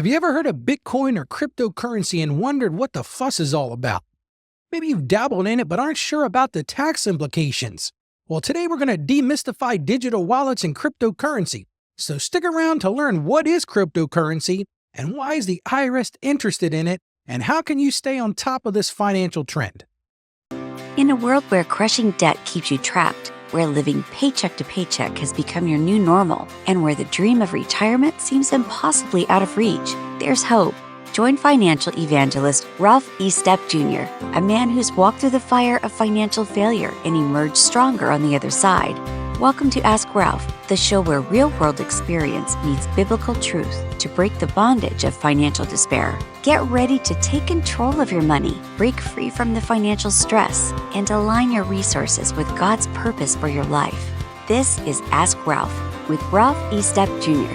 Have you ever heard of Bitcoin or cryptocurrency and wondered what the fuss is all about? Maybe you've dabbled in it but aren't sure about the tax implications. Well, today we're going to demystify digital wallets and cryptocurrency. So stick around to learn what is cryptocurrency and why is the IRS interested in it and how can you stay on top of this financial trend. In a world where crushing debt keeps you trapped, where living paycheck to paycheck has become your new normal, and where the dream of retirement seems impossibly out of reach, there's hope. Join financial evangelist Ralph E. Stepp Jr., a man who's walked through the fire of financial failure and emerged stronger on the other side. Welcome to Ask Ralph, the show where real-world experience meets biblical truth to break the bondage of financial despair. Get ready to take control of your money, break free from the financial stress, and align your resources with God's purpose for your life. This is Ask Ralph with Ralph E. Stepp Jr.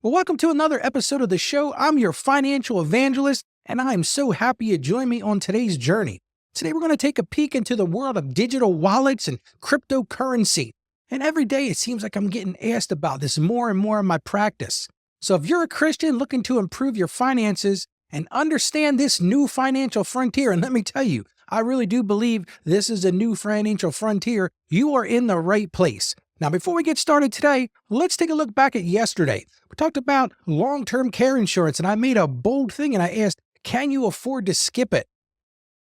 Well, welcome to another episode of the show. I'm your financial evangelist, and I'm so happy you joined me on today's journey. Today, we're going to take a peek into the world of digital wallets and cryptocurrency. And every day, it seems like I'm getting asked about this more and more in my practice. So if you're a Christian looking to improve your finances and understand this new financial frontier, and let me tell you, I really do believe this is a new financial frontier, you are in the right place. Now, before we get started today, let's take a look back at yesterday. We talked about long-term care insurance, and I made a bold thing, and I asked, can you afford to skip it?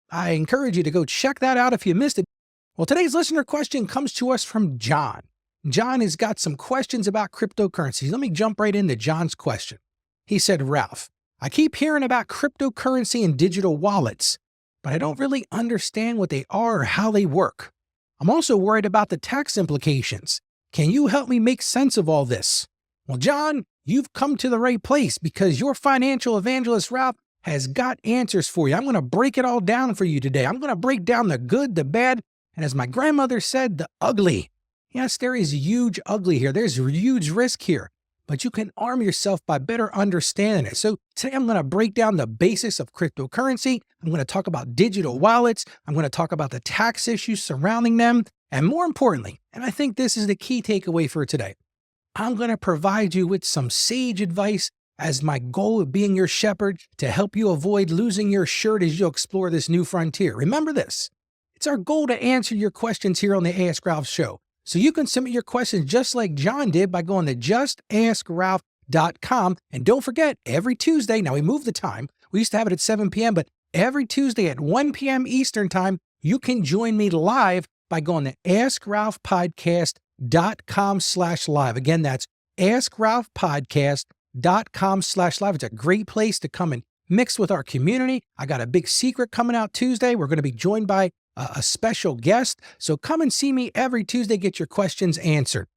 I encourage you to go check that out if you missed it. Well, today's listener question comes to us from John. John has got some questions about cryptocurrency. Let me jump right into John's question. He said, Ralph, I keep hearing about cryptocurrency and digital wallets, but I don't really understand what they are or how they work. I'm also worried about the tax implications. Can you help me make sense of all this? Well, John, you've come to the right place because your financial evangelist, Ralph, has got answers for you. I'm going to break it all down for you today. I'm going to break down the good, the bad, and as my grandmother said, the ugly. Yes, there is huge ugly here. There's huge risk here, but you can arm yourself by better understanding it. So today I'm going to break down the basics of cryptocurrency. I'm going to talk about digital wallets. I'm going to talk about the tax issues surrounding them. And more importantly, and I think this is the key takeaway for today, I'm going to provide you with some sage advice as my goal of being your shepherd to help you avoid losing your shirt as you explore this new frontier. Remember this, it's our goal to answer your questions here on the Ask Ralph show. So you can submit your questions just like John did by going to justaskralph.com. And don't forget, every Tuesday, now we moved the time, we used to have it at 7 p.m., but every Tuesday at 1 p.m. Eastern time, you can join me live by going to askralphpodcast.com/live. Again, that's askralphpodcast.com/live. It's a great place to come and mix with our community. I got a big secret coming out Tuesday. We're going to be joined by a special guest. So come and see me every Tuesday, get your questions answered.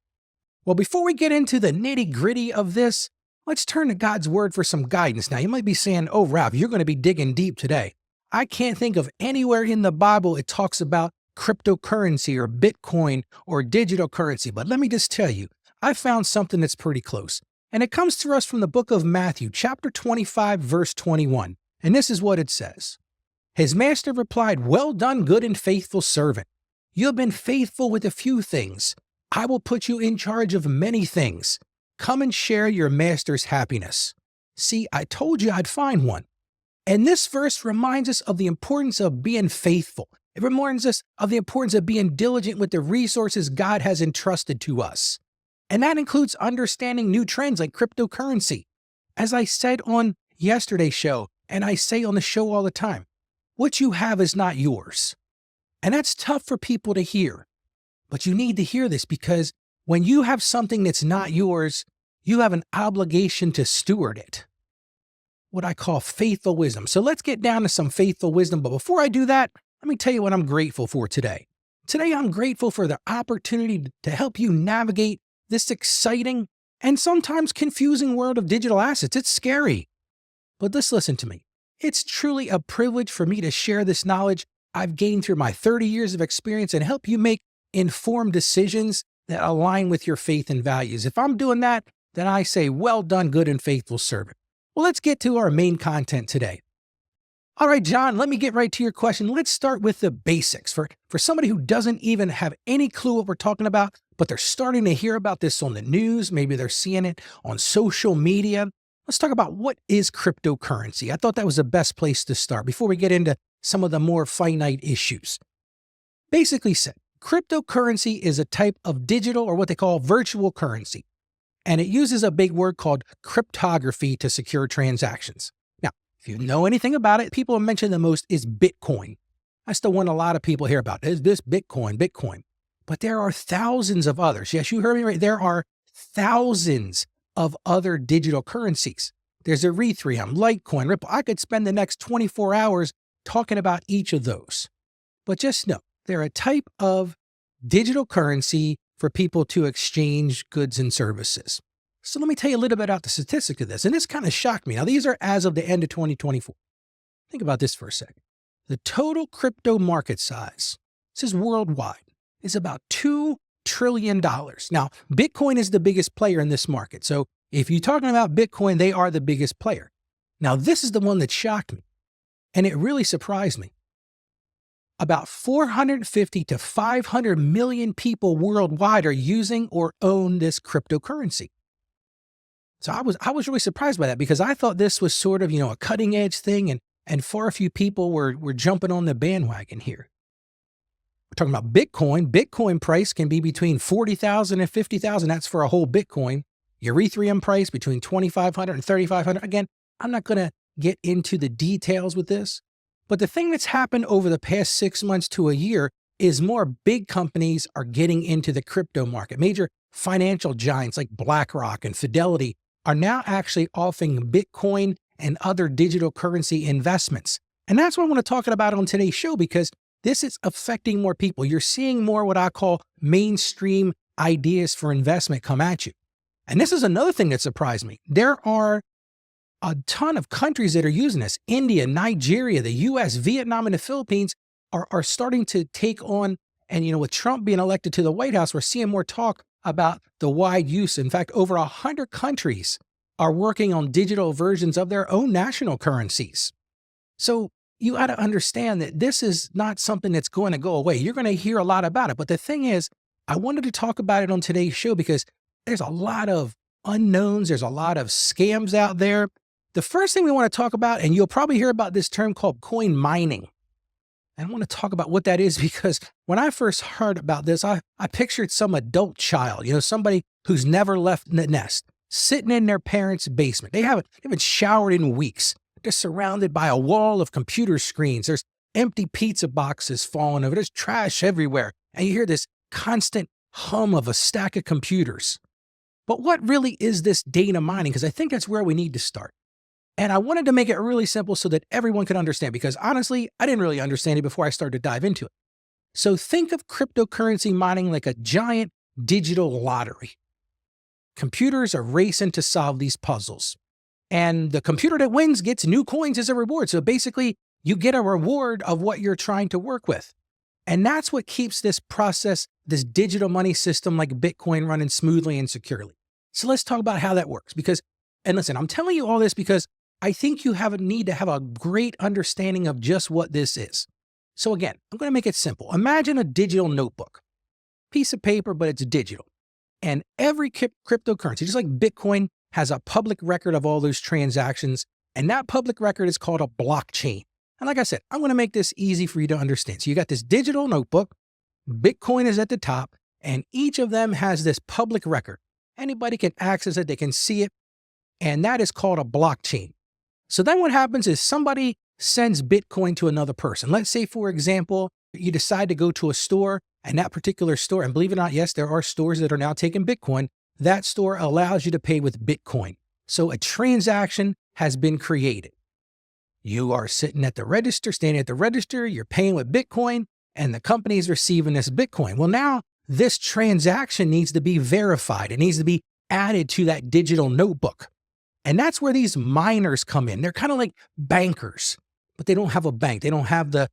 Well, before we get into the nitty-gritty of this, let's turn to God's word for some guidance. Now, you might be saying, oh, Ralph, you're going to be digging deep today. I can't think of anywhere in the Bible it talks about cryptocurrency or Bitcoin or digital currency. But let me just tell you, I found something that's pretty close. And it comes to us from the book of Matthew, chapter 25, verse 21. And this is what it says. His master replied, well done, good and faithful servant. You have been faithful with a few things. I will put you in charge of many things. Come and share your master's happiness. See, I told you I'd find one. And this verse reminds us of the importance of being faithful. It reminds us of the importance of being diligent with the resources God has entrusted to us. And that includes understanding new trends like cryptocurrency. As I said on yesterday's show, and I say on the show all the time, what you have is not yours. And that's tough for people to hear. But you need to hear this because when you have something that's not yours, you have an obligation to steward it. What I call faithful wisdom. So let's get down to some faithful wisdom. But before I do that, let me tell you what I'm grateful for today. Today, I'm grateful for the opportunity to help you navigate this exciting and sometimes confusing world of digital assets. It's scary. But just listen to me. It's truly a privilege for me to share this knowledge I've gained through my 30 years of experience and help you make informed decisions that align with your faith and values. If I'm doing that, then I say, well done, good and faithful servant. Well, let's get to our main content today. All right, John, let me get right to your question. Let's start with the basics. For somebody who doesn't even have any clue what we're talking about, but they're starting to hear about this on the news. Maybe they're seeing it on social media. Let's talk about what is cryptocurrency. I thought that was the best place to start before we get into some of the more finite issues. Basically said, cryptocurrency is a type of digital or what they call virtual currency, and it uses a big word called cryptography to secure transactions. Now, if you know anything about it, people mention the most is Bitcoin. That's the one a lot of people hear about. Is this Bitcoin? But there are thousands of others. Yes, you heard me right. There are thousands of other digital currencies. There's Ethereum, Litecoin, Ripple. I could spend the next 24 hours talking about each of those. But just know, they're a type of digital currency for people to exchange goods and services. So let me tell you a little bit about the statistic of this. And this kind of shocked me. Now, these are as of the end of 2024. Think about this for a second. The total crypto market size, this is worldwide, is about $2 trillion. Now, Bitcoin is the biggest player in this market. So if you're talking about Bitcoin, they are the biggest player. Now, this is the one that shocked me, and it really surprised me. About 450 to 500 million people worldwide are using or own this cryptocurrency. So I was really surprised by that because I thought this was sort of, a cutting edge thing, and far few people were jumping on the bandwagon here. We're talking about Bitcoin. Bitcoin price can be between 40,000 and 50,000. That's for a whole Bitcoin. Your Ethereum price between 2,500 and 3,500. Again, I'm not going to get into the details with this, but the thing that's happened over the past 6 months to a year is more big companies are getting into the crypto market. Major financial giants like BlackRock and Fidelity are now actually offering Bitcoin and other digital currency investments. And that's what I want to talk about on today's show because this is affecting more people. You're seeing more what I call mainstream ideas for investment come at you. And this is another thing that surprised me. There are a ton of countries that are using this. India, Nigeria, the US, Vietnam, and the Philippines are starting to take on, and with Trump being elected to the White House, we're seeing more talk about the wide use. In fact, over 100 countries are working on digital versions of their own national currencies. So you got to understand that this is not something that's going to go away. You're going to hear a lot about it. But the thing is, I wanted to talk about it on today's show because there's a lot of unknowns. There's a lot of scams out there. The first thing we want to talk about, and you'll probably hear about this term called coin mining. And I want to talk about what that is because when I first heard about this, I pictured some adult child, somebody who's never left the nest, sitting in their parents' basement. They haven't showered in weeks. They're surrounded by a wall of computer screens. There's empty pizza boxes falling over. There's trash everywhere. And you hear this constant hum of a stack of computers. But what really is this data mining? Because I think that's where we need to start. And I wanted to make it really simple so that everyone could understand, because honestly, I didn't really understand it before I started to dive into it. So think of cryptocurrency mining like a giant digital lottery. Computers are racing to solve these puzzles. And the computer that wins gets new coins as a reward. So basically, you get a reward of what you're trying to work with. And that's what keeps this process, this digital money system like Bitcoin running smoothly and securely. So let's talk about how that works. And listen, I'm telling you all this because I think you need to have a great understanding of just what this is. So again, I'm going to make it simple. Imagine a digital notebook, piece of paper, but it's digital. And every cryptocurrency, just like Bitcoin, has a public record of all those transactions. And that public record is called a blockchain. And like I said, I'm going to make this easy for you to understand. So you got this digital notebook, Bitcoin is at the top, and each of them has this public record. Anybody can access it, they can see it, and that is called a blockchain. So then what happens is somebody sends Bitcoin to another person. Let's say, for example, you decide to go to a store, and that particular store, and believe it or not, yes, there are stores that are now taking Bitcoin. That store allows you to pay with Bitcoin. So a transaction has been created. You are sitting at the register, standing at the register, you're paying with Bitcoin, and the company is receiving this Bitcoin. Well, now this transaction needs to be verified. It needs to be added to that digital notebook. And that's where these miners come in. They're kind of like bankers, but they don't have a bank. They don't have the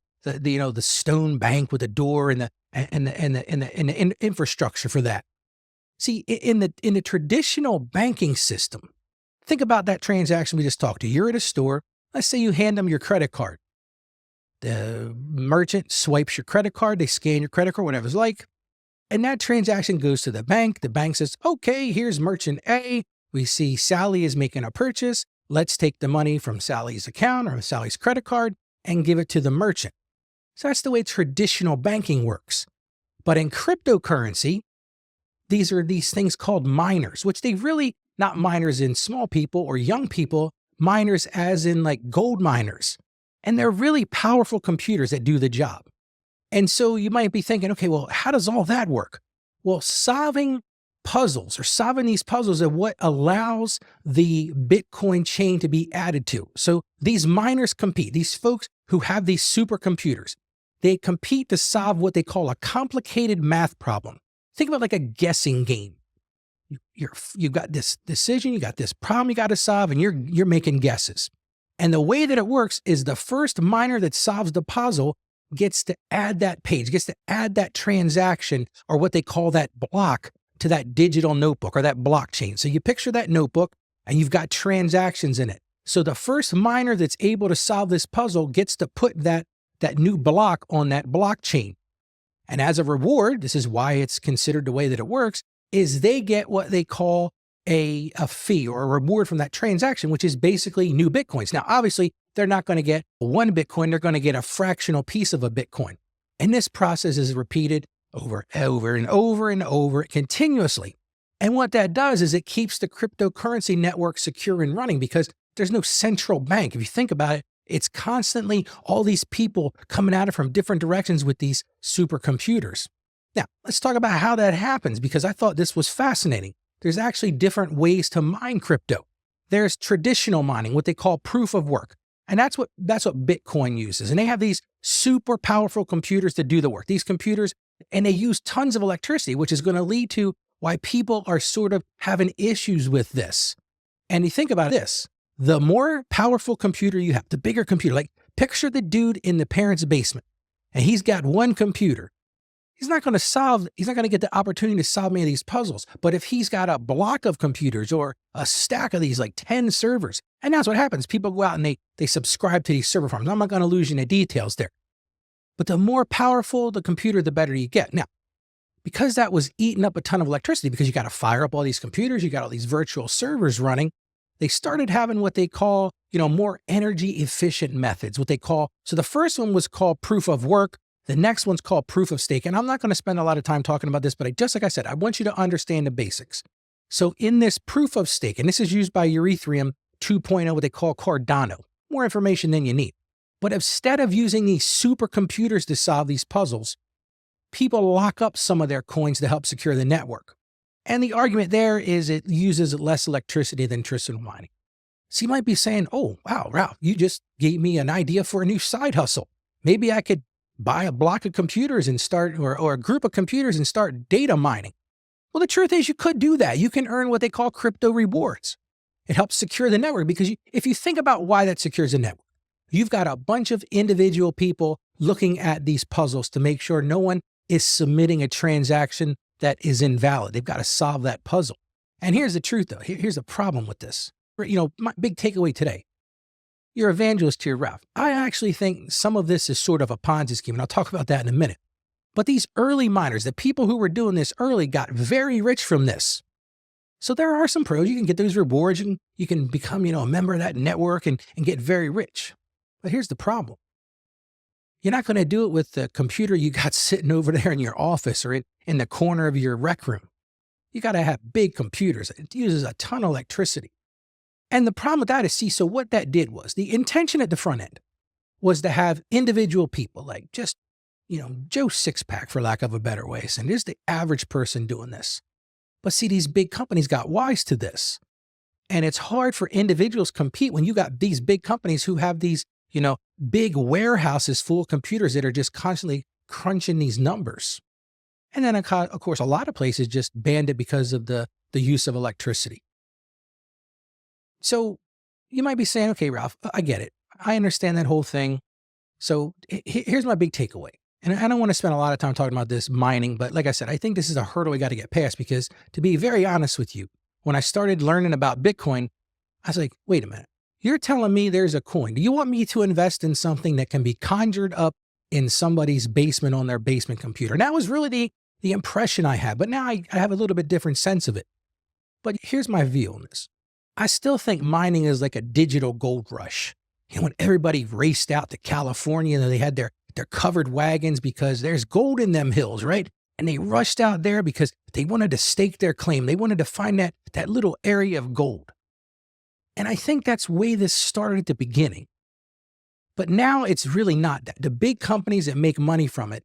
stone bank with the door and the infrastructure for that. See, in the traditional banking system, think about that transaction we just talked to. You're at a store. Let's say you hand them your credit card. The merchant swipes your credit card. They scan your credit card, whatever it's like. And that transaction goes to the bank. The bank says, okay, here's merchant A. We see Sally is making a purchase. Let's take the money from Sally's account or Sally's credit card and give it to the merchant. So that's the way traditional banking works. But in cryptocurrency, these are these things called miners, which they really not miners in small people or young people, miners as in like gold miners. And they're really powerful computers that do the job. And so you might be thinking, okay, well, how does all that work? Well, solving these puzzles are what allows the Bitcoin chain to be added to. So these miners compete, these folks who have these supercomputers, they compete to solve what they call a complicated math problem. Think about like a guessing game. You've got this decision, you got this problem you got to solve, and you're making guesses. And the way that it works is the first miner that solves the puzzle gets to add that page, gets to add that transaction or what they call that block to that digital notebook or that blockchain. So you picture that notebook and you've got transactions in it. So the first miner that's able to solve this puzzle gets to put that new block on that blockchain. And as a reward, this is why it's considered the way that it works, is they get what they call a fee or a reward from that transaction, which is basically new Bitcoins. Now, obviously, they're not going to get one Bitcoin, they're going to get a fractional piece of a Bitcoin. And this process is repeated over and over continuously. And what that does is it keeps the cryptocurrency network secure and running because there's no central bank. If you think about it, it's constantly all these people coming at it from different directions with these supercomputers. Now, let's talk about how that happens because I thought this was fascinating. There's actually different ways to mine crypto. There's traditional mining, what they call proof of work. And that's what Bitcoin uses. And they have these super powerful computers to do the work. These computers, and they use tons of electricity, which is going to lead to why people are sort of having issues with this. And you think about this, the more powerful computer you have, the bigger computer, like picture the dude in the parents' basement and he's got one computer. He's not going to get the opportunity to solve many of these puzzles. But if he's got a block of computers or a stack of these, like 10 servers, and that's what happens. People go out and they subscribe to these server farms. I'm not going to lose you in the details there. But the more powerful the computer, the better you get. Now, because that was eating up a ton of electricity, because you got to fire up all these computers, you got all these virtual servers running, they started having what they call, more energy efficient methods, so the first one was called proof of work. The next one's called proof of stake. And I'm not going to spend a lot of time talking about this, but just like I said, I want you to understand the basics. So in this proof of stake, and this is used by Ethereum 2.0, what they call Cardano, more information than you need. But instead of using these supercomputers to solve these puzzles, people lock up some of their coins to help secure the network. And the argument there is it uses less electricity than traditional mining. So you might be saying, oh, wow, Ralph, you just gave me an idea for a new side hustle. Maybe I could buy a block of computers and start, or a group of computers and start data mining. Well, the truth is you could do that. You can earn what they call crypto rewards. It helps secure the network because if you think about why that secures the network, you've got a bunch of individual people looking at these puzzles to make sure no one is submitting a transaction that is invalid. They've got to solve that puzzle. And here's the truth though. Here's the problem with this. My big takeaway today. You're evangelist here, Ralph. I actually think some of this is sort of a Ponzi scheme, and I'll talk about that in a minute. But these early miners, the people who were doing this early got very rich from this. So there are some pros. You can get those rewards and you can become, a member of that network and get very rich. But here's the problem. You're not going to do it with the computer you got sitting over there in your office or in the corner of your rec room. You got to have big computers. It uses a ton of electricity. And the problem with that is, so what that did was, the intention at the front end was to have individual people, like just, Joe Sixpack, for lack of a better way, and here's the average person doing this. But see, these big companies got wise to this. And it's hard for individuals to compete when you got these big companies who have these, big warehouses full of computers that are just constantly crunching these numbers. And then, of course, a lot of places just banned it because of the use of electricity. So you might be saying, okay, Ralph, I get it. I understand that whole thing. So here's my big takeaway. And I don't want to spend a lot of time talking about this mining, but like I said, I think this is a hurdle we got to get past because, to be very honest with you, when I started learning about Bitcoin, I was like, wait a minute. You're telling me there's a coin. Do you want me to invest in something that can be conjured up in somebody's basement on their basement computer? And that was really the impression I had. But now I have a little bit different sense of it. But here's my view on this. I still think mining is like a digital gold rush. When everybody raced out to California and they had their covered wagons because there's gold in them hills, right? And they rushed out there because they wanted to stake their claim. They wanted to find that little area of gold. And I think that's way this started at the beginning. But now it's really not that. The big companies that make money from it,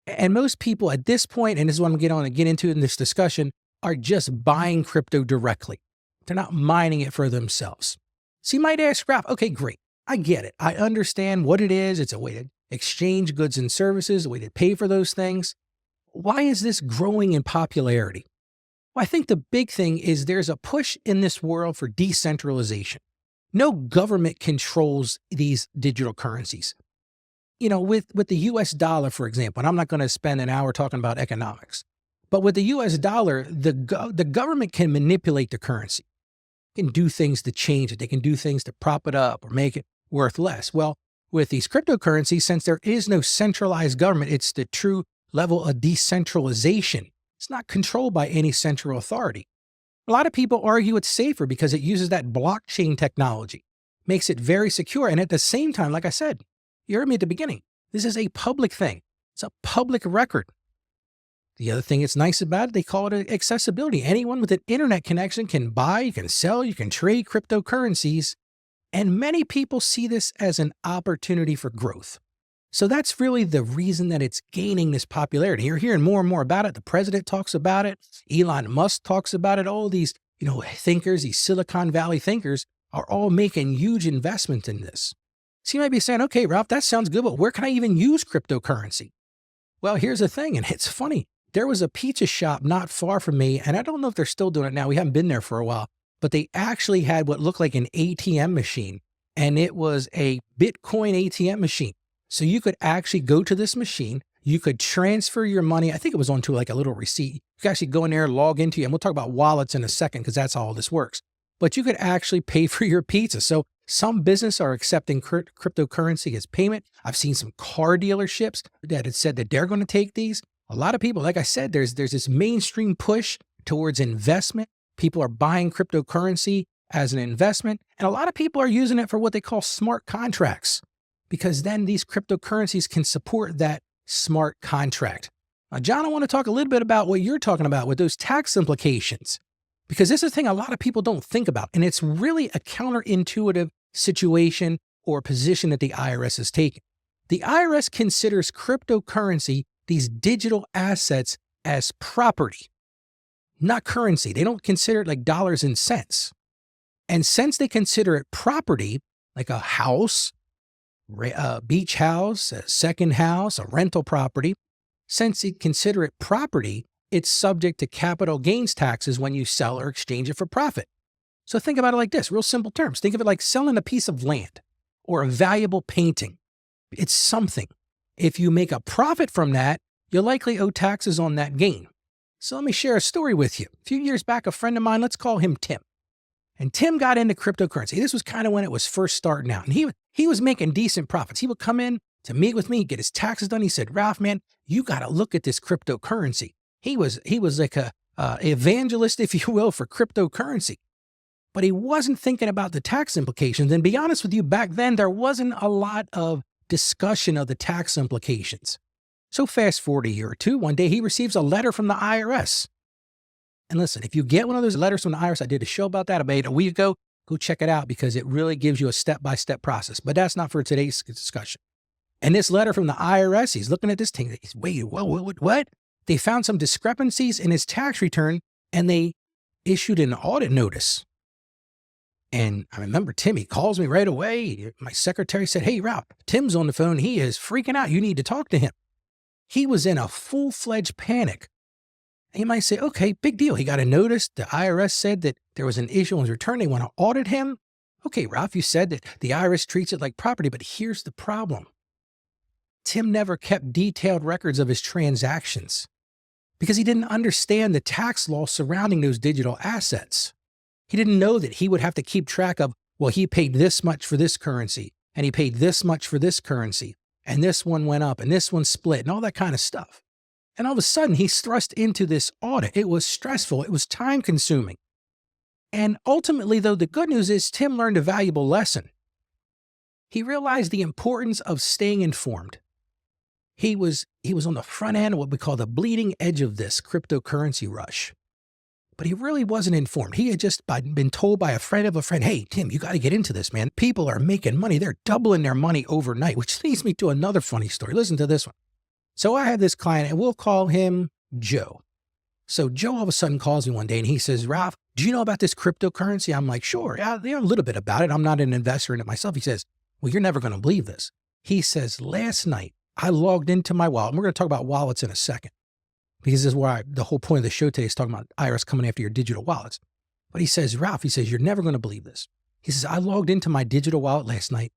and most people at this point, and this is what I'm going to get into in this discussion, are just buying crypto directly. They're not mining it for themselves. So you might ask, Ralph, okay, great. I get it. I understand what it is. It's a way to exchange goods and services, a way to pay for those things. Why is this growing in popularity? Well, I think the big thing is there's a push in this world for decentralization. No government controls these digital currencies. With the US dollar, for example, and I'm not going to spend an hour talking about economics, but with the US dollar, the government can manipulate the currency. They can do things to change it. They can do things to prop it up or make it worth less. Well, with these cryptocurrencies, since there is no centralized government, it's the true level of decentralization. It's not controlled by any central authority. A lot of people argue it's safer because it uses that blockchain technology, makes it very secure. And at the same time, like I said, you heard me at the beginning, this is a public thing. It's a public record. The other thing that's nice about it, they call it accessibility. Anyone with an internet connection can buy, you can sell, you can trade cryptocurrencies. And many people see this as an opportunity for growth. So that's really the reason that it's gaining this popularity. You're hearing more and more about it. The president talks about it. Elon Musk talks about it. All these, thinkers, these Silicon Valley thinkers are all making huge investments in this. So you might be saying, okay, Ralph, that sounds good, but where can I even use cryptocurrency? Well, here's the thing, and it's funny. There was a pizza shop not far from me, and I don't know if they're still doing it now. We haven't been there for a while, but they actually had what looked like an ATM machine, and it was a Bitcoin ATM machine. So you could actually go to this machine, you could transfer your money. I think it was onto like a little receipt. You could actually go in there, log into it, and we'll talk about wallets in a second because that's how all this works. But you could actually pay for your pizza. So some businesses are accepting cryptocurrency as payment. I've seen some car dealerships that had said that they're going to take these. A lot of people, like I said, there's this mainstream push towards investment. People are buying cryptocurrency as an investment. And a lot of people are using it for what they call smart contracts, because then these cryptocurrencies can support that smart contract. Now, John, I want to talk a little bit about what you're talking about with those tax implications, because this is a thing a lot of people don't think about. And it's really a counterintuitive situation or position that the IRS is taking. The IRS considers cryptocurrency, these digital assets, as property, not currency. They don't consider it like dollars and cents. And since they consider it property, like a house, a beach house, a second house, a rental property, since they consider it property, it's subject to capital gains taxes when you sell or exchange it for profit. So think about it like this, real simple terms. Think of it like selling a piece of land or a valuable painting. It's something. If you make a profit from that, you'll likely owe taxes on that gain. So let me share a story with you. A few years back, a friend of mine, let's call him Tim. And Tim got into cryptocurrency. This was kind of when it was first starting out. And he was making decent profits. He would come in to meet with me, get his taxes done. He said, Ralph, man, you got to look at this cryptocurrency. He was like a evangelist, if you will, for cryptocurrency. But he wasn't thinking about the tax implications. And be honest with you, back then, there wasn't a lot of discussion of the tax implications. So fast forward a year or two, one day he receives a letter from the IRS. And listen, if you get one of those letters from the IRS, I did a show about that about a week ago, go check it out because it really gives you a step-by-step process. But that's not for today's discussion. And this letter from the IRS, he's looking at this thing. He's, wait, what? They found some discrepancies in his tax return and they issued an audit notice. And I remember Tim, he calls me right away. My secretary said, hey, Ralph, Tim's on the phone. He is freaking out. You need to talk to him. He was in a full-fledged panic. And you might say, okay, big deal. He got a notice. The IRS said that there was an issue on his return. They want to audit him. Okay, Ralph, you said that the IRS treats it like property, but here's the problem. Tim never kept detailed records of his transactions because he didn't understand the tax law surrounding those digital assets. He didn't know that he would have to keep track of, well, he paid this much for this currency, and he paid this much for this currency, and this one went up, and this one split, and all that kind of stuff. And all of a sudden, he's thrust into this audit. It was stressful. It was time consuming. And ultimately, though, the good news is Tim learned a valuable lesson. He realized the importance of staying informed. He was on the front end of what we call the bleeding edge of this cryptocurrency rush. But he really wasn't informed. He had just been told by a friend of a friend, hey, Tim, you got to get into this, man. People are making money. They're doubling their money overnight, which leads me to another funny story. Listen to this one. So I had this client, and we'll call him Joe. So Joe all of a sudden calls me one day, and he says, Ralph, do you know about this cryptocurrency? I'm like, sure. Yeah, a little bit about it. I'm not an investor in it myself. He says, well, you're never going to believe this. He says, last night, I logged into my wallet. And we're going to talk about wallets in a second, because this is why the whole point of the show today is talking about IRS coming after your digital wallets. But he says, Ralph, he says, you're never going to believe this. He says, I logged into my digital wallet last night,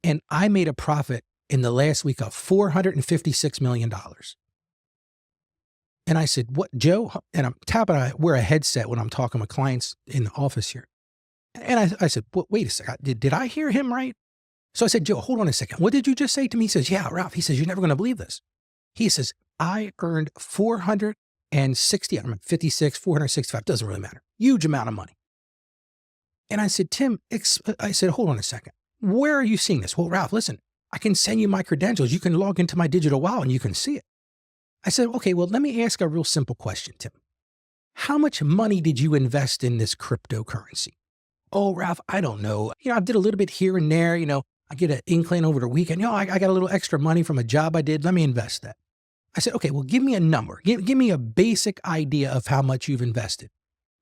and I made a profit in the last week of $456 million. And I said, what, Joe? And I'm tapping, I wear a headset when I'm talking with clients in the office here. And I said, wait a second, did I hear him right? So I said, Joe, hold on a second. What did you just say to me? He says, yeah, Ralph. He says, you're never going to believe this. He says, I earned 460, I don't know, 56, 465, doesn't really matter. Huge amount of money. And I said, Tim, I said, hold on a second. Where are you seeing this? Well, Ralph, listen, I can send you my credentials. You can log into my digital wallet and you can see it. I said, okay, well, let me ask a real simple question, Tim. How much money did you invest in this cryptocurrency? Oh, Ralph, I don't know. I did a little bit here and there. I get an inkling over the weekend. I got a little extra money from a job I did. Let me invest that. I said, okay, well, give me a number. Give me a basic idea of how much you've invested.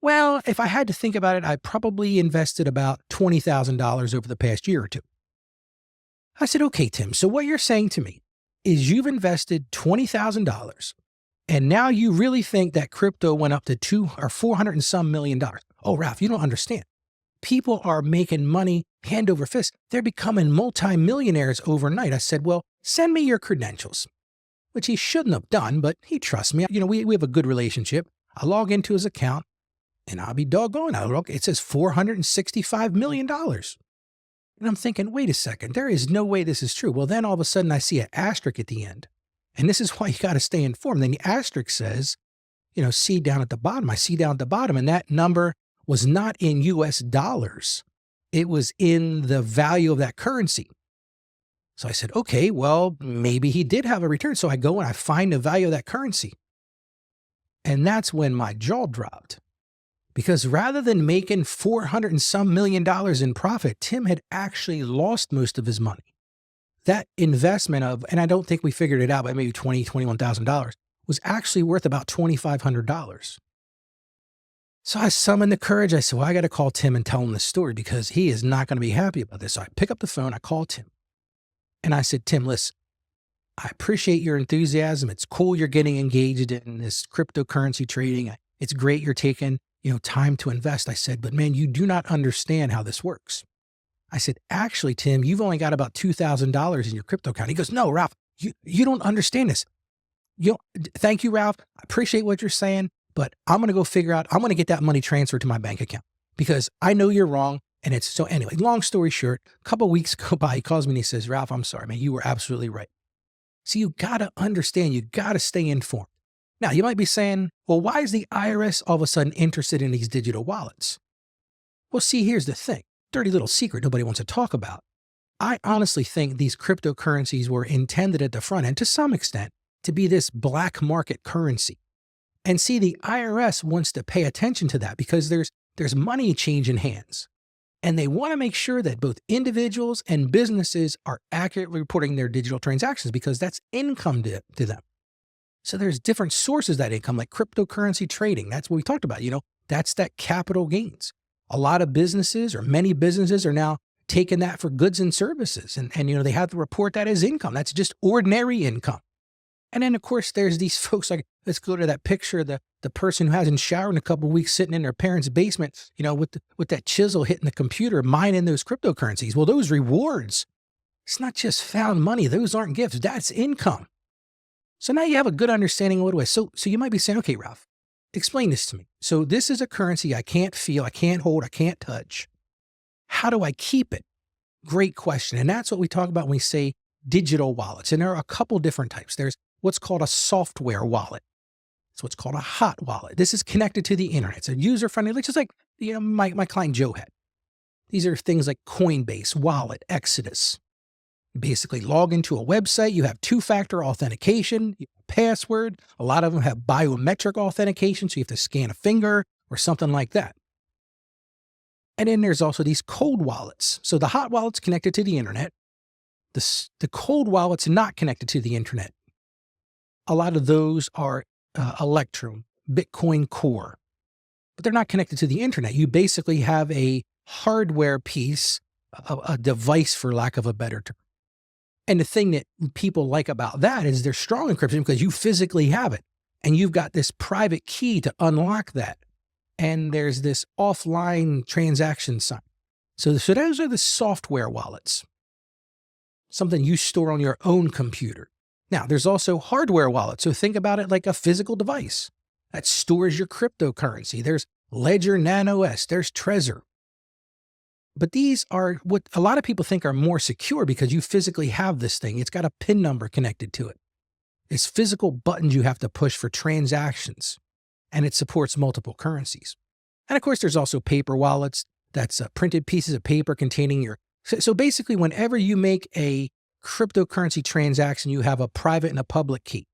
Well, if I had to think about it, I probably invested about $20,000 over the past year or two. I said, okay, Tim, so what you're saying to me is you've invested $20,000 and now you really think that crypto went up to $200 or $400 and some million. Oh, Ralph, you don't understand. People are making money hand over fist. They're becoming multimillionaires overnight. I said, well, send me your credentials, which he shouldn't have done, but he trusts me. We have a good relationship. I log into his account and I'll be doggone. It says $465 million. And I'm thinking, wait a second, there is no way this is true. Well, then all of a sudden I see an asterisk at the end. And this is why you got to stay informed. Then the asterisk says, C down at the bottom. I see down at the bottom, and that number was not in US dollars. It was in the value of that currency. So I said, okay, well, maybe he did have a return. So I go and I find the value of that currency. And that's when my jaw dropped. Because rather than making $400 and some million in profit, Tim had actually lost most of his money. That investment of, and I don't think we figured it out, but maybe $20,000, $21,000 was actually worth about $2,500. So I summoned the courage. I said, well, I got to call Tim and tell him this story because he is not going to be happy about this. So I pick up the phone, I call Tim. And I said, Tim, listen, I appreciate your enthusiasm. It's cool you're getting engaged in this cryptocurrency trading. It's great you're taking time to invest. I said, but man, you do not understand how this works. I said, actually, Tim, you've only got about $2,000 in your crypto account. He goes, no, Ralph, you don't understand this. Thank you, Ralph. I appreciate what you're saying, but I'm going to go figure out, I'm going to get that money transferred to my bank account because I know you're wrong. And it's so anyway, long story short, a couple of weeks go by, he calls me and he says, Ralph, I'm sorry, man, you were absolutely right. So you got to understand, you got to stay informed. Now, you might be saying, well, why is the IRS all of a sudden interested in these digital wallets? Well, see, here's the thing. Dirty little secret nobody wants to talk about. I honestly think these cryptocurrencies were intended at the front end, to some extent, to be this black market currency. And see, the IRS wants to pay attention to that because there's money changing hands. And they want to make sure that both individuals and businesses are accurately reporting their digital transactions because that's income to them. So there's different sources of that income, like cryptocurrency trading. That's what we talked about. That's that capital gains. A lot of businesses or many businesses are now taking that for goods and services. And they have to report that as income. That's just ordinary income. And then, of course, there's these folks like, let's go to that picture of the person who hasn't showered in a couple of weeks sitting in their parents' basement, with that chisel hitting the computer, mining those cryptocurrencies. Well, those rewards, it's not just found money. Those aren't gifts. That's income. So now you have a good understanding of what it is. So you might be saying, okay, Ralph, explain this to me. So this is a currency I can't feel, I can't hold, I can't touch. How do I keep it? Great question. And that's what we talk about when we say digital wallets. And there are a couple different types. There's what's called a software wallet. It's what's called a hot wallet. This is connected to the internet. It's a user-friendly, just like my client Joe had. These are things like Coinbase, Wallet, Exodus. You basically log into a website. You have two-factor authentication, you have a password. A lot of them have biometric authentication, so you have to scan a finger or something like that. And then there's also these cold wallets. So the hot wallet's connected to the internet. The cold wallet's not connected to the internet. A lot of those are Electrum, Bitcoin Core, but they're not connected to the internet. You basically have a hardware piece, a device for lack of a better term. And the thing that people like about that is there's strong encryption because you physically have it and you've got this private key to unlock that. And there's this offline transaction sign. So those are the software wallets, something you store on your own computer. Now, there's also hardware wallets. So think about it like a physical device that stores your cryptocurrency. There's Ledger Nano S, there's Trezor. But these are what a lot of people think are more secure because you physically have this thing. It's got a PIN number connected to it. It's physical buttons you have to push for transactions, and it supports multiple currencies. And of course, there's also paper wallets. That's printed pieces of paper containing your... So basically, whenever you make a cryptocurrency transaction, you have a private and a public key.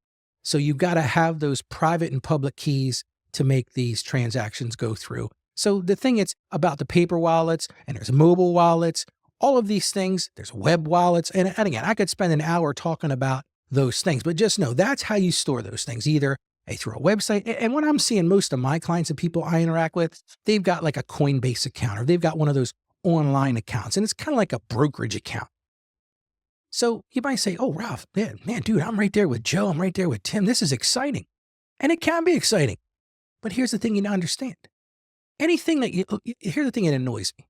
So you've got to have those private and public keys to make these transactions go through. So the thing is about the paper wallets, and there's mobile wallets, all of these things, there's web wallets. And again, I could spend an hour talking about those things, but just know that's how you store those things, either through a website. And what I'm seeing most of my clients and people I interact with, they've got like a Coinbase account or they've got one of those online accounts, and it's kind of like a brokerage account. So you might say, oh, Ralph, man, dude, I'm right there with Joe. I'm right there with Tim. This is exciting. And it can be exciting. But here's the thing you need to understand. Anything that here's the thing that annoys me.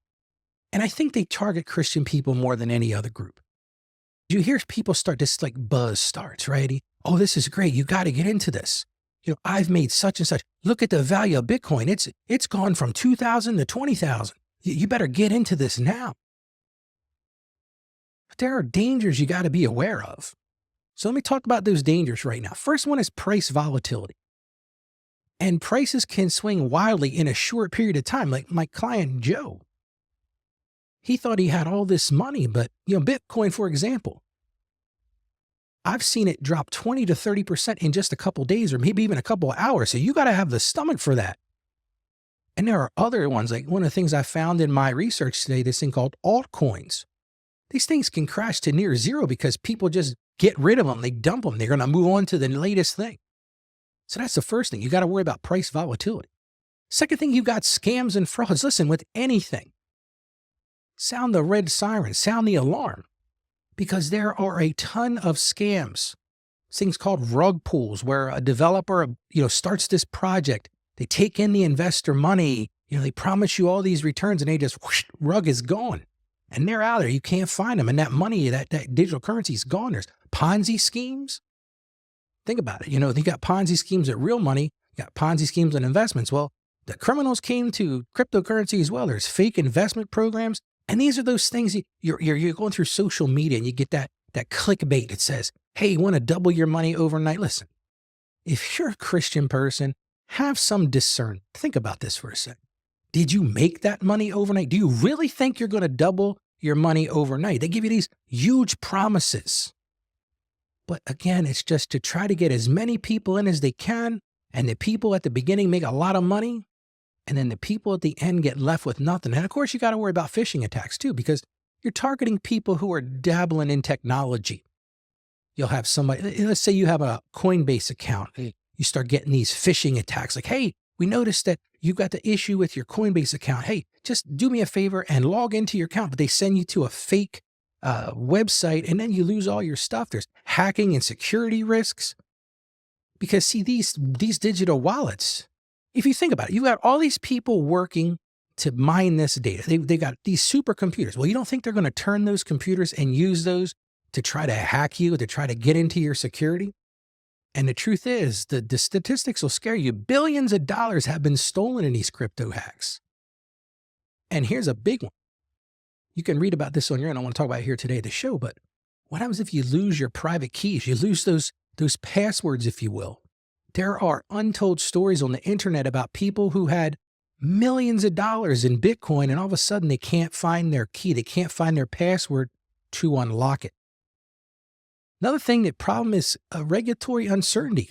And I think they target Christian people more than any other group. You hear people start this like buzz starts, right? Oh, this is great. You got to get into this. I've made such and such. Look at the value of Bitcoin. It's gone from 2,000 to 20,000. You better get into this now. But there are dangers you got to be aware of. So let me talk about those dangers right now. First one is price volatility. And prices can swing wildly in a short period of time. Like my client, Joe, he thought he had all this money, but Bitcoin, for example, I've seen it drop 20 to 30% in just a couple days or maybe even a couple of hours. So you got to have the stomach for that. And there are other ones, like one of the things I found in my research today, this thing called altcoins. These things can crash to near zero because people just get rid of them. They dump them. They're going to move on to the latest thing. So that's the first thing. You got to worry about price volatility. Second thing, you've got scams and frauds. Listen, with anything, sound the red siren, sound the alarm, because there are a ton of scams. Things called rug pulls, where a developer, starts this project. They take in the investor money. They promise you all these returns, and they just whoosh, rug is gone, and they're out there. You can't find them, and that money, that digital currency is gone. There's Ponzi schemes. Think about it. You got Ponzi schemes at real money. You got Ponzi schemes on investments. Well, the criminals came to cryptocurrency as well. There's fake investment programs. And these are those things you're going through social media and you get that clickbait that says, hey, you want to double your money overnight? Listen, if you're a Christian person, have some discernment. Think about this for a second. Did you make that money overnight? Do you really think you're going to double your money overnight? They give you these huge promises. But again, it's just to try to get as many people in as they can. And the people at the beginning make a lot of money. And then the people at the end get left with nothing. And of course, you got to worry about phishing attacks too, because you're targeting people who are dabbling in technology. You'll have somebody, let's say you have a Coinbase account. You start getting these phishing attacks like, hey, we noticed that you got the issue with your Coinbase account. Hey, just do me a favor and log into your account. But they send you to a fake website, and then you lose all your stuff. There's hacking and security risks. Because see, these digital wallets, if you think about it, you've got all these people working to mine this data. They've got these supercomputers. Well, you don't think they're going to turn those computers and use those to try to hack you, to try to get into your security? And the truth is, the statistics will scare you. Billions of dollars have been stolen in these crypto hacks. And here's a big one. You can read about this on your own. I don't want to talk about it here today at the show, but what happens if you lose your private keys? You lose those those passwords, if you will. There are untold stories on the internet about people who had millions of dollars in Bitcoin and all of a sudden they can't find their key. They can't find their password to unlock it. Another thing, that problem is regulatory uncertainty.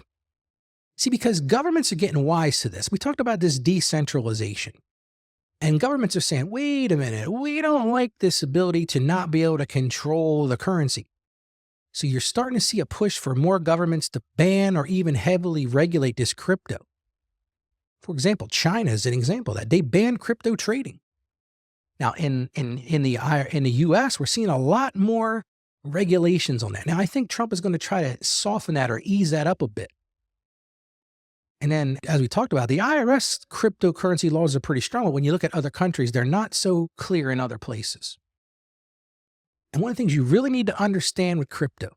See, because governments are getting wise to this. We talked about this decentralization. And governments are saying, wait a minute, we don't like this ability to not be able to control the currency. So you're starting to see a push for more governments to ban or even heavily regulate this crypto. For example, China is an example of that. They banned crypto trading. Now, in the U.S., we're seeing a lot more regulations on that. Now, I think Trump is going to try to soften that or ease that up a bit. And then, as we talked about, the IRS cryptocurrency laws are pretty strong. But when you look at other countries, they're not so clear in other places. And one of the things you really need to understand with crypto,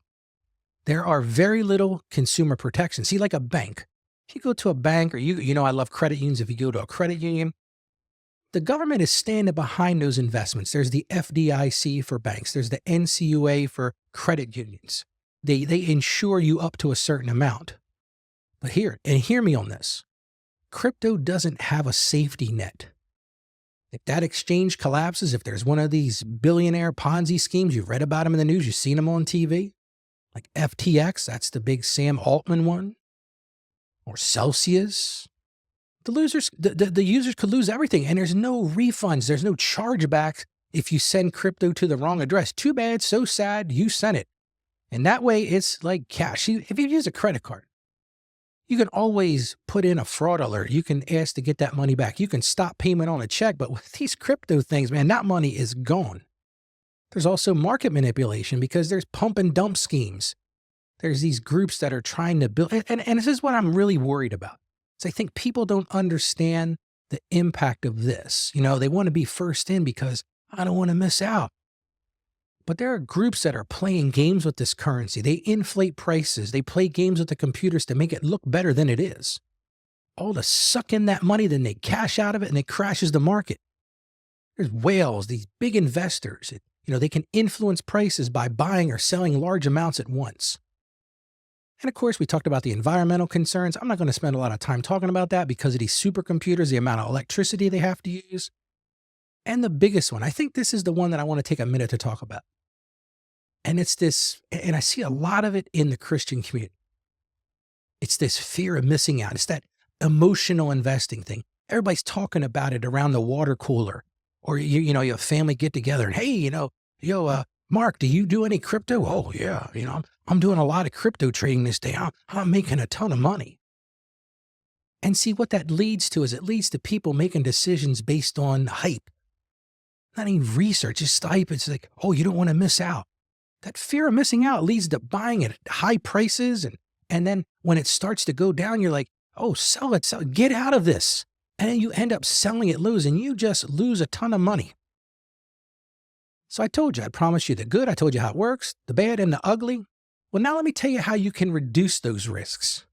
there are very little consumer protection. See, like a bank. If you go to a bank, or I love credit unions. If you go to a credit union, the government is standing behind those investments. There's the FDIC for banks. There's the NCUA for credit unions. They insure you up to a certain amount. But hear me on this. Crypto doesn't have a safety net. If that exchange collapses, if there's one of these billionaire Ponzi schemes, you've read about them in the news, you've seen them on TV, like FTX, that's the big Sam Altman one, or Celsius, the users could lose everything, and there's no refunds, there's no chargebacks if you send crypto to the wrong address. Too bad, so sad, you sent it. And that way, it's like cash. If you use a credit card, you can always put in a fraud alert. You can ask to get that money back. You can stop payment on a check. But with these crypto things, man, that money is gone. There's also market manipulation because there's pump and dump schemes. There's these groups that are trying to build. And this is what I'm really worried about. I think people don't understand the impact of this. They want to be first in because I don't want to miss out. But there are groups that are playing games with this currency. They inflate prices. They play games with the computers to make it look better than it is. All to suck in that money, then they cash out of it and it crashes the market. There's whales, these big investors. They can influence prices by buying or selling large amounts at once. And of course, we talked about the environmental concerns. I'm not going to spend a lot of time talking about that because of these supercomputers, the amount of electricity they have to use. And the biggest one, I think this is the one that I want to take a minute to talk about. And it's this, and I see a lot of it in the Christian community. It's this fear of missing out. It's that emotional investing thing. Everybody's talking about it around the water cooler, or your family get together and, hey, Mark, do you do any crypto? Oh yeah, I'm doing a lot of crypto trading this day. I'm making a ton of money. And see, what that leads to is it leads to people making decisions based on hype. Not even research, just hype. It's like, oh, you don't want to miss out. That fear of missing out leads to buying it at high prices. And then when it starts to go down, you're like, oh, sell it, get out of this. And then you end up selling it low and you just lose a ton of money. So I told you, I promised you the good. I told you how it works, the bad and the ugly. Well, now let me tell you how you can reduce those risks.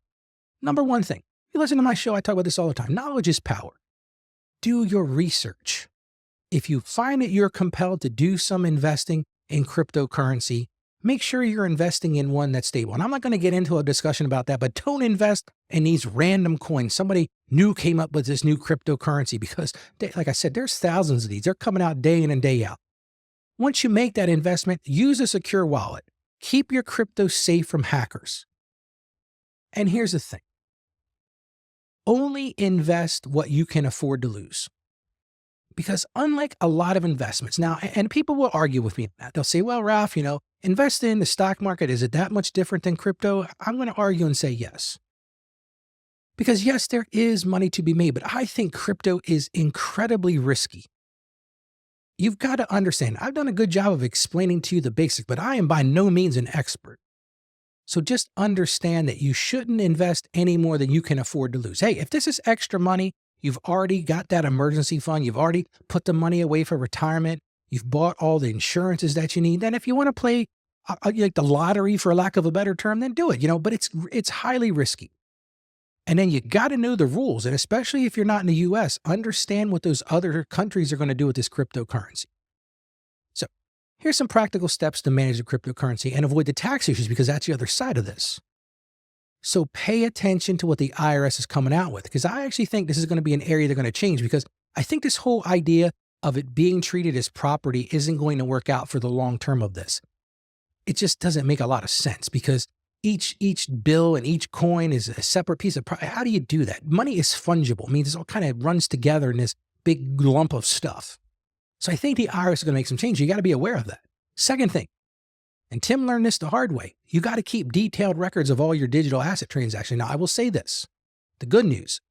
Number one thing, you listen to my show, I talk about this all the time. Knowledge is power. Do your research. If you find that you're compelled to do some investing in cryptocurrency, make sure you're investing in one that's stable. And I'm not going to get into a discussion about that, but don't invest in these random coins. Somebody new came up with this new cryptocurrency because, like I said, there's thousands of these. They're coming out day in and day out. Once you make that investment, use a secure wallet. Keep your crypto safe from hackers. And here's the thing. Only invest what you can afford to lose. Because unlike a lot of investments, now, and people will argue with me on that. They'll say, well, Ralph, invest in the stock market. Is it that much different than crypto? I'm going to argue and say yes. Because yes, there is money to be made, but I think crypto is incredibly risky. You've got to understand, I've done a good job of explaining to you the basics, but I am by no means an expert. So just understand that you shouldn't invest any more than you can afford to lose. Hey, if this is extra money, you've already got that emergency fund. You've already put the money away for retirement. You've bought all the insurances that you need. Then if you want to play like the lottery, for lack of a better term, then do it, but it's highly risky. And then you got to know the rules. And especially if you're not in the US, understand what those other countries are going to do with this cryptocurrency. So here's some practical steps to manage the cryptocurrency and avoid the tax issues, because that's the other side of this. So pay attention to what the IRS is coming out with, because I actually think this is going to be an area they're going to change, because I think this whole idea of it being treated as property isn't going to work out for the long term of this. It just doesn't make a lot of sense, because each bill and each coin is a separate piece of property. How do you do that? Money is fungible. It means it all kind of runs together in this big lump of stuff. So I think the IRS is going to make some change. You got to be aware of that. Second thing, and Tim learned this the hard way, you got to keep detailed records of all your digital asset transactions. Now, I will say this, the good news,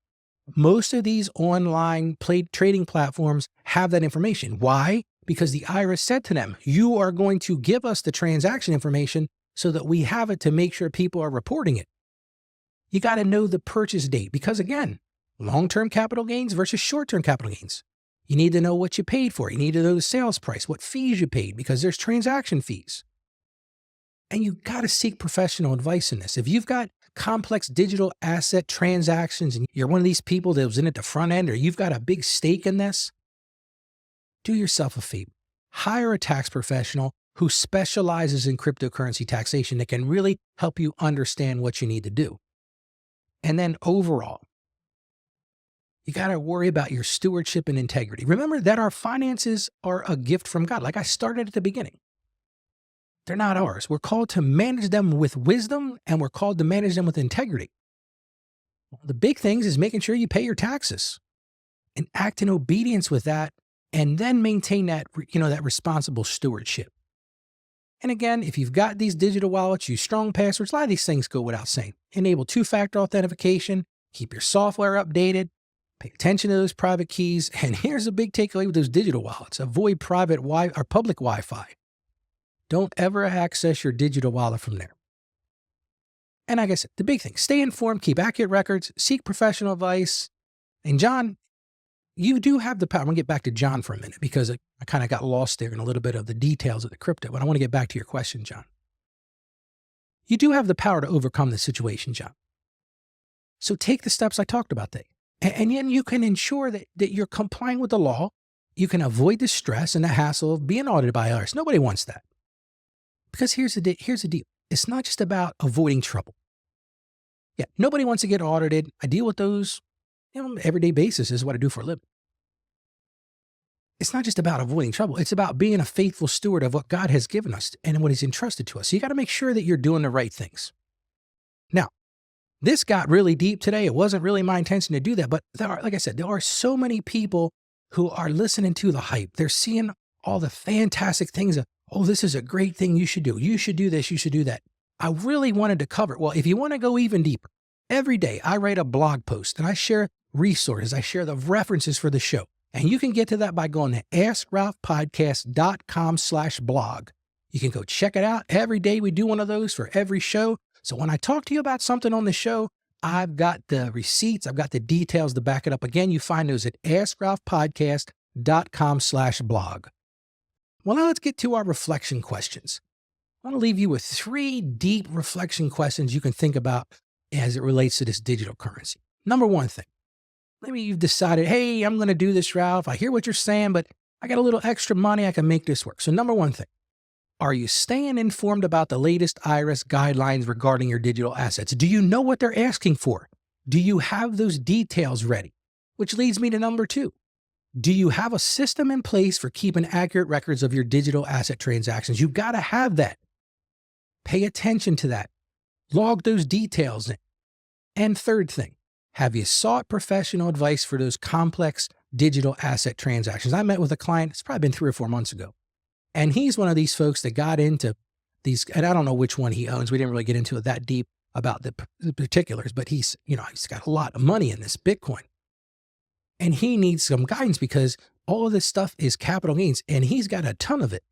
most of these online trading platforms have that information. Why? Because the IRS said to them, you are going to give us the transaction information so that we have it to make sure people are reporting it. You got to know the purchase date, because again, long-term capital gains versus short-term capital gains. You need to know what you paid for. You need to know the sales price, what fees you paid, because there's transaction fees. And you got to seek professional advice in this. If you've got complex digital asset transactions and you're one of these people that was in at the front end, or you've got a big stake in this, do yourself a favor. Hire a tax professional who specializes in cryptocurrency taxation that can really help you understand what you need to do. And then overall, you got to worry about your stewardship and integrity. Remember that our finances are a gift from God. Like I started at the beginning. They're not ours. We're called to manage them with wisdom, and we're called to manage them with integrity. The big things is making sure you pay your taxes and act in obedience with that, and then maintain that, that responsible stewardship. And again, if you've got these digital wallets, use strong passwords. A lot of these things go without saying. Enable two-factor authentication, keep your software updated, pay attention to those private keys. And here's a big takeaway with those digital wallets. Avoid private or public Wi-Fi. Don't ever access your digital wallet from there. And like I said, the big thing, stay informed, keep accurate records, seek professional advice. And John, you do have the power. I'm going to get back to John for a minute, because I kind of got lost there in a little bit of the details of the crypto, but I want to get back to your question, John. You do have the power to overcome the situation, John. So take the steps I talked about today. And then you can ensure that you're complying with the law. You can avoid the stress and the hassle of being audited by IRS. Nobody wants that. Because here's the deal. It's not just about avoiding trouble. Yeah, nobody wants to get audited. I deal with those everyday basis is what I do for a living. It's not just about avoiding trouble. It's about being a faithful steward of what God has given us and what he's entrusted to us. So you got to make sure that you're doing the right things. Now, this got really deep today. It wasn't really my intention to do that, but like I said, there are so many people who are listening to the hype. They're seeing all the fantastic things of, oh, this is a great thing you should do. You should do this. You should do that. I really wanted to cover it. Well, if you want to go even deeper, every day I write a blog post and I share resources. I share the references for the show. And you can get to that by going to askralphpodcast.com/blog. You can go check it out. Every day we do one of those for every show. So when I talk to you about something on the show, I've got the receipts. I've got the details to back it up. Again, you find those at askralphpodcast.com/blog. Well, now let's get to our reflection questions. I want to leave you with 3 deep reflection questions you can think about as it relates to this digital currency. Number one thing, maybe you've decided, hey, I'm going to do this, Ralph. I hear what you're saying, but I got a little extra money. I can make this work. So number one thing, are you staying informed about the latest IRS guidelines regarding your digital assets? Do you know what they're asking for? Do you have those details ready? Which leads me to number 2. Do you have a system in place for keeping accurate records of your digital asset transactions? You've got to have that. Pay attention to that. Log those details in. And third thing, have you sought professional advice for those complex digital asset transactions? I met with a client, it's probably been 3 or 4 months ago. And he's one of these folks that got into these, and I don't know which one he owns. We didn't really get into it that deep about the particulars, but he's got a lot of money in this Bitcoin. And he needs some guidance because all of this stuff is capital gains and he's got a ton of it.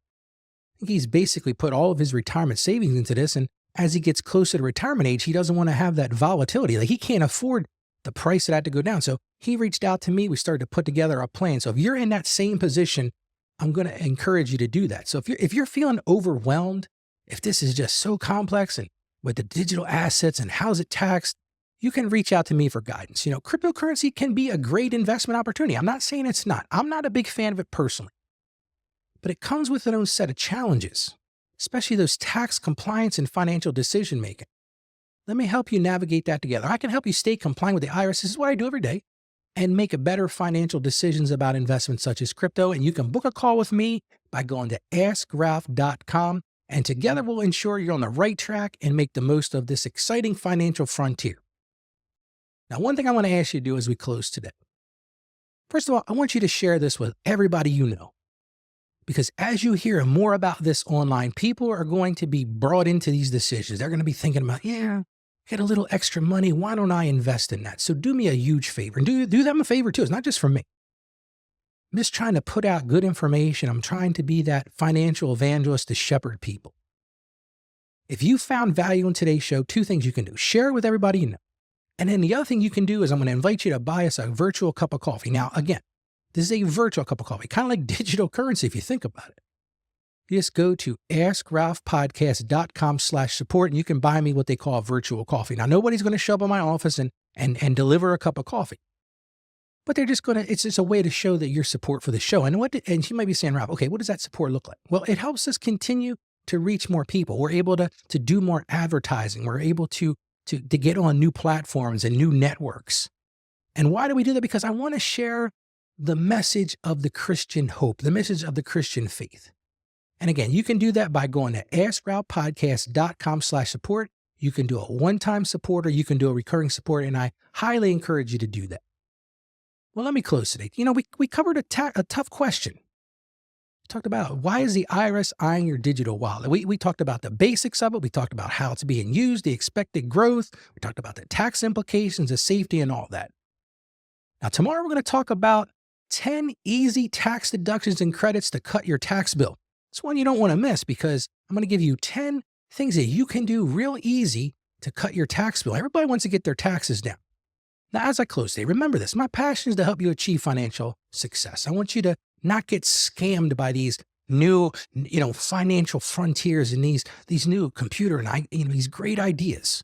I think he's basically put all of his retirement savings into this. And as he gets closer to retirement age, he doesn't want to have that volatility. Like he can't afford the price of that to go down. So he reached out to me. We started to put together a plan. So if you're in that same position, I'm going to encourage you to do that. So if you're feeling overwhelmed, if this is just so complex and with the digital assets and how's it taxed, you can reach out to me for guidance. Cryptocurrency can be a great investment opportunity. I'm not saying it's not. I'm not a big fan of it personally, but it comes with its own set of challenges, especially those tax compliance and financial decision making. Let me help you navigate that together. I can help you stay compliant with the IRS. This is what I do every day, and make a better financial decisions about investments such as crypto. And you can book a call with me by going to askralph.com. And together we'll ensure you're on the right track and make the most of this exciting financial frontier. Now, one thing I want to ask you to do as we close today. First of all, I want you to share this with everybody you know. Because as you hear more about this online, people are going to be brought into these decisions. They're going to be thinking about, get a little extra money. Why don't I invest in that? So do me a huge favor, and do them a favor too. It's not just for me. I'm just trying to put out good information. I'm trying to be that financial evangelist to shepherd people. If you found value in today's show, two things you can do. Share it with everybody you know. And then the other thing you can do is I'm going to invite you to buy us a virtual cup of coffee. Now, again, this is a virtual cup of coffee, kind of like digital currency if you think about it. You just go to askralphpodcast.com/support and you can buy me what they call virtual coffee. Now, nobody's going to show up in my office and deliver a cup of coffee. But they're just going to, it's just a way to show that your support for the show. And you might be saying, Rob, okay, what does that support look like? Well, it helps us continue to reach more people. We're able to do more advertising. We're able to get on new platforms and new networks. And why do we do that? Because I want to share the message of the Christian hope, the message of the Christian faith. And again, you can do that by going to askralphpodcast.com/support. You can do a one-time support or you can do a recurring support. And I highly encourage you to do that. Well, let me close today. We covered a tough question. We talked about why is the IRS eyeing your digital wallet? We talked about the basics of it. We talked about how it's being used, the expected growth. We talked about the tax implications, the safety, and all that. Now, tomorrow we're going to talk about 10 easy tax deductions and credits to cut your tax bill. It's one you don't want to miss because I'm going to give you 10 things that you can do real easy to cut your tax bill. Everybody wants to get their taxes down. Now, as I close today, remember this. My passion is to help you achieve financial success. I want you to not get scammed by these new, financial frontiers and these new computer and these great ideas.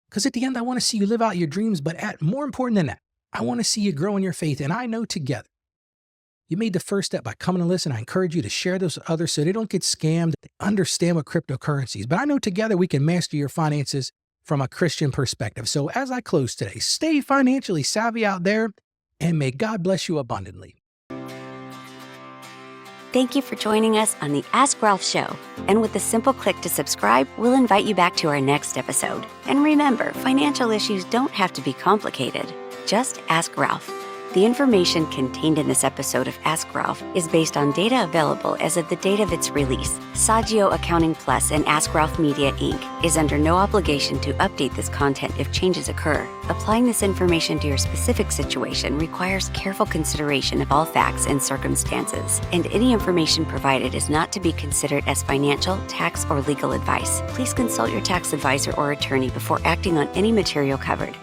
Because at the end, I want to see you live out your dreams. But more important than that, I want to see you grow in your faith. And I know together, you made the first step by coming to listen. I encourage you to share those with others so they don't get scammed. They understand what cryptocurrency is. But I know together we can master your finances from a Christian perspective. So as I close today, stay financially savvy out there, and may God bless you abundantly. Thank you for joining us on the Ask Ralph Show. And with a simple click to subscribe, we'll invite you back to our next episode. And remember, financial issues don't have to be complicated. Just ask Ralph. The information contained in this episode of Ask Ralph is based on data available as of the date of its release. Saggio Accounting Plus and Ask Ralph Media, Inc. is under no obligation to update this content if changes occur. Applying this information to your specific situation requires careful consideration of all facts and circumstances, and any information provided is not to be considered as financial, tax, or legal advice. Please consult your tax advisor or attorney before acting on any material covered.